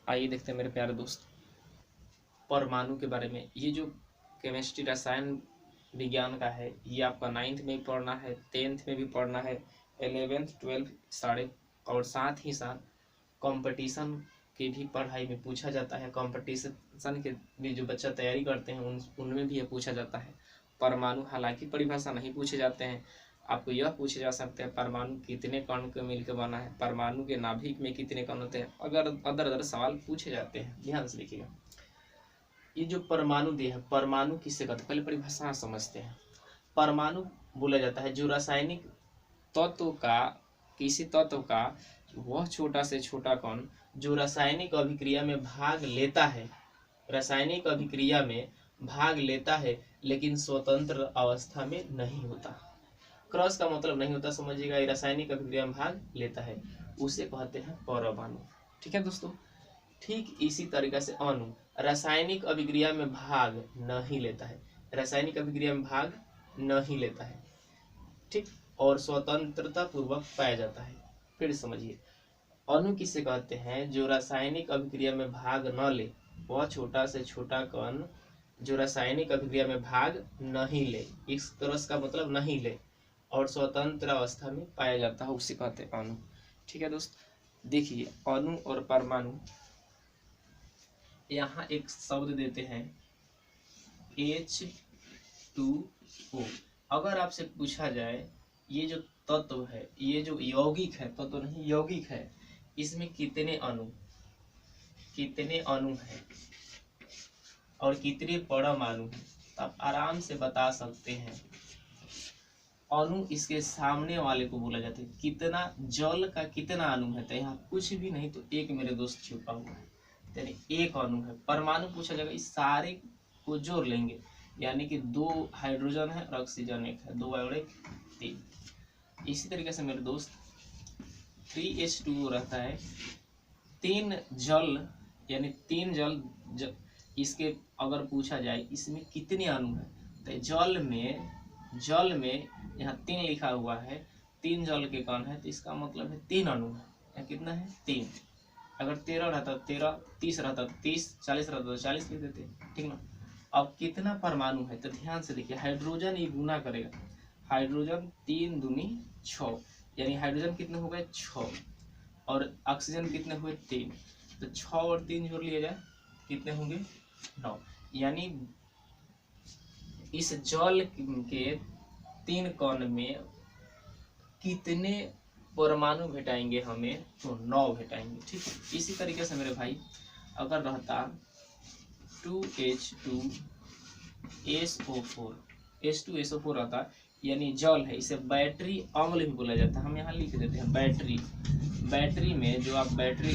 आइए देखते हैं मेरे प्यारे दोस्त परमाणु के बारे में। ये जो केमिस्ट्री रसायन विज्ञान का है, ये आपका 9th में भी पढ़ना है, 10th में भी पढ़ना है, 11th 12th साढ़े, और साथ ही साथ कंपटीशन की भी पढ़ाई में पूछा जाता है। कंपटीशन के भी जो बच्चा तैयारी करते हैं उनमें भी ये पूछा जाता है। परमाणु हालांकि परिभाषा नहीं पूछे जाते हैं, आपको यह पूछे जा सकते हैं परमाणु कितने कण के मिलकर बना है, परमाणु के नाभिक में कितने कण होते हैं, अगर अदर सवाल पूछे जाते हैं। ध्यान से देखिएगा, ये जो परमाणु दिया है, परमाणु किससे कहते हैं, पहले परिभाषा समझते हैं। परमाणु बोला जाता है जो रासायनिक तत्व का, किसी तत्व का वह छोटा से छोटा कण जो रासायनिक अभिक्रिया में भाग लेता है, रासायनिक अभिक्रिया में भाग लेता है लेकिन स्वतंत्र अवस्था में नहीं होता। क्रॉस का मतलब नहीं होता, समझिएगा, ये रासायनिक अभिक्रिया में भाग लेता है, उसे कहते हैं परमाणु। ठीक है दोस्तों। ठीक इसी तरीके से अणु रासायनिक अभिक्रिया में भाग नहीं लेता है, रासायनिक अभिक्रिया में भाग नहीं लेता है, ठीक, और स्वतंत्रता पूर्वक पाया जाता है। फिर समझिए, अणु किसे कहते हैं जो रासायनिक अभिक्रिया में भाग न ले, वह छोटा से छोटा कण जो रासायनिक अभिक्रिया में भाग नहीं ले, इस क्रॉस का मतलब नहीं ले, और स्वतंत्र अवस्था में पाया जाता है, उसे कहते हैं अणु। ठीक है दोस्त। देखिए अणु और परमाणु, यहाँ एक शब्द देते हैं H2O। अगर आपसे पूछा जाए ये जो तत्व है, ये जो यौगिक है, तत्व नहीं यौगिक है, इसमें कितने अणु हैं और कितने परमाणु हैं, तो आप आराम से बता सकते हैं। अणु इसके सामने वाले को बोला जाता है, कितना जल का कितना अणु है, तो यहाँ कुछ भी नहीं, तो एक मेरे दोस्त छुपा हुआ है, यानी एक अणु है। परमाणु पूछा जाएगा, इस सारे को जोड़ लेंगे, यानी कि 2 हाइड्रोजन है और ऑक्सीजन 1 है, 2 और 1 3। इसी तरीके से मेरे दोस्त 3H2O रहता है, 3 जल, यानी 3 जल इसके अगर पूछा जाए इसमें कितने अणु है, तो जल में यहाँ 3 लिखा हुआ है, 3 जल के कण है, तो इसका मतलब है 3 अणु है। यहाँ कितना है 3। अगर 13 रहता तो 13, 30 रहता तो 30, 40 रहता तो 40 लिख देते, ठीक ना। अब कितना परमाणु है, तो ध्यान से देखिए, हाइड्रोजन ये गुना करेगा, हाइड्रोजन 3 दूनी 6, यानी हाइड्रोजन कितने हो गए 6, और ऑक्सीजन कितने हुए 3, तो 6 और 3 जोड़ लिया जाए कितने होंगे 9, यानी इस जल के 3 कण में कितने परमाणु भेटाएंगे हमें, तो 9 भेटाएंगे। ठीक, इसी तरीके से मेरे भाई अगर रहता 2H2SO4 रहता, यानी जल है, इसे बैटरी अम्ल भी बोला जाता है, हम यहाँ लिख देते हैं बैटरी में जो आप बैटरी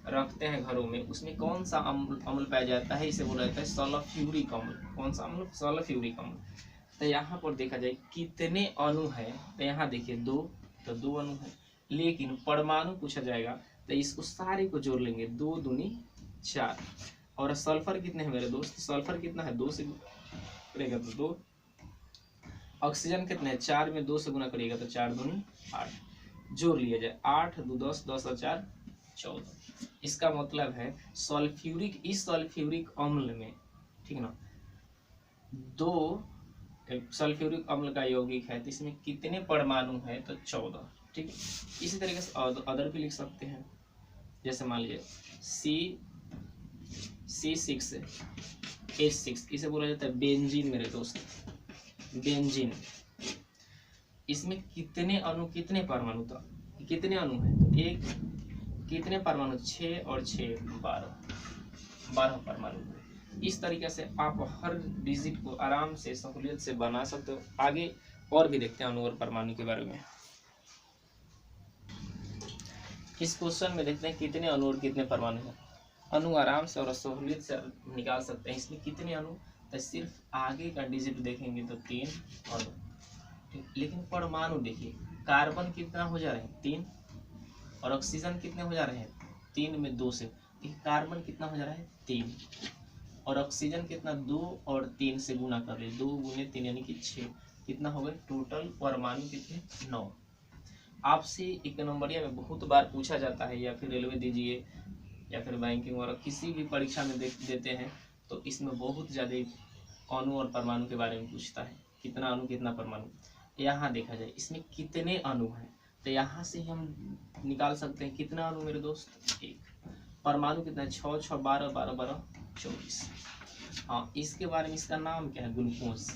रखते हैं घरों में, उसमें कौन सा अम्ल पाया जाता है, इसे बोला जाता है सल्फ्यूरिक अम्ल। कौन सा अम्ल, सल्फ्यूरिक अम्ल। तो यहाँ पर देखा जाए कितने अणु है, तो यहाँ देखिए 2, तो 2 अणु है, लेकिन परमाणु पूछा जाएगा तो इसको सारे को जोड़ लेंगे, 2 दूनी 4, और सल्फर कितने हैं मेरे दोस्त, सल्फर कितना है 2 से करेगा तो 2, ऑक्सीजन कितने हैं 4 में 2 से गुना करिएगा तो 4 दूनी 8, जोड़ लिया जाए 8 2 10, 10 और 4 14। इसका मतलब है इस सल्फ्यूरिक अम्ल में, ठीक ना, 2 सल्फ्यूरिक अम्ल का यौगिक है, तो इसमें कितने परमाणु है, तो 14। ठीक है, इसी तरीके से अदर भी लिख सकते हैं, जैसे मान लीजिए C6H6, इसे बोला जाता है बेंजीन मेरे दोस्त, बेंजीन। इसमें कितने अणु कितने परमाणु, तो कितने अणु है, तो एक, कितने परमाणु 6 और 6 12 परमाणु। इस तरीके से आप हर डिजिट को आराम से सहूलियत से बना सकते हो। आगे और भी देखते हैं अणु और परमाणु के बारे में। इस क्वेश्चन में देखते हैं कितने अणु और कितने परमाणु हैं। अणु आराम से और सहूलियत से निकाल सकते हैं, इसमें कितने अणु, तो सिर्फ आगे का डिजिट देखेंगे तो 3 अणु, लेकिन परमाणु देखिए, कार्बन कितना हो जा रहे हैं 3, और ऑक्सीजन कितने हो जा रहे हैं 3 में 2 से, कार्बन कितना हो जा रहा है 3, और ऑक्सीजन कितना 2 और 3 से गुना कर ले, 2 गुने 3 यानी कि 6, कितना हो गए टोटल परमाणु कितने 9। आपसे 1 नंबरिया में बहुत बार पूछा जाता है, या फिर रेलवे दीजिए या फिर बैंकिंग वगैरह किसी भी परीक्षा में देते हैं तो इसमें बहुत ज़्यादा अणु और परमाणु के बारे में पूछता है, कितना अणु कितना परमाणु। यहाँ देखा जाए इसमें कितने अणु हैं, तो यहाँ से हम निकाल सकते हैं कितना अणु मेरे दोस्त, एक। परमाणु कितना है, 6 6 12 12 12 24। हाँ, इसके बारे में इसका नाम क्या है, ग्लूकोज।